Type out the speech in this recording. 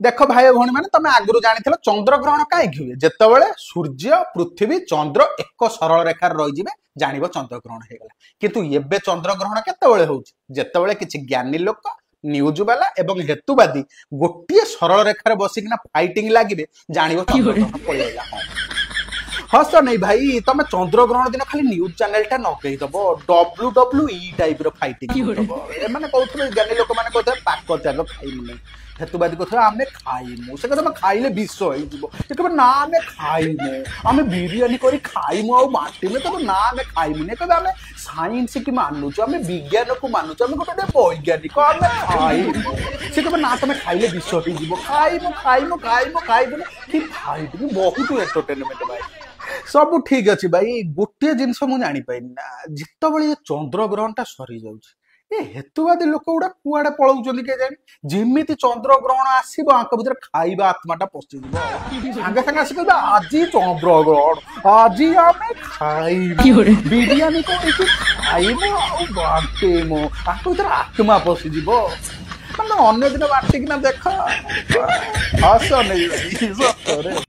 देख भाई भौणी मैंने तुम आगु जानी चंद्रग्रहण कहीं हुए जितेबाला सूर्य पृथ्वी चंद्र एक सरल रेखार रही जान चंद्रग्रहण हो गला किंतु एबे चंद्रग्रहण केतेबेले होउछि जेतेबेले किछि ज्ञानी लोक न्यूज वाला एवं हेतुवादी गोटे सरल रेखार बसिकिना फाइटिंग लगे जान चंद्रग्रहण पड़ेगा। हाँ सर नहीं भाई तुम चंद्रग्रहण दिन खाली न्यूज चैनल टा नकईदब WWE टाइप रो फाइटिंग मैंने कहते ज्ञानी लोक मैंने कहते पाक त्याग खाइबू हेतुवादी कहते आम खाइमु से कहते खाइले विष हो ना आम खाइमु आम बिरियानी करी खाइमु आ बांटिमु कहते ना आम खाइमु नहीं कहते आम साइंस की मानुचु आम विज्ञान को मानुचु आम गोटे वैज्ञानिक आम खाइमु से कहते ना तुम खाइले विष हो खाइमु खाइमु खाइमु खाइबु कि फाइटिंग बहुत एंटरटेनमेंट भाई सब ठीक अच्छे भाई गोटे जिनस मुझे जापारि ना जिते चंद्रग्रहण टा सरी जाऊँ ये हेतुवादी लोक गुड़ा कुआड़े पलाउं के जानी जमी चंद्रग्रहण आसब आंक भर खाइबा आत्माटा पशि सागे सागे आस आज चंद्रग्रहण आज आम खाइबू बिरियानी खाइबू बांटेमु आंक भर आत्मा पशि मैंने अन्य दिन बांटिकिना देख हस नहीं।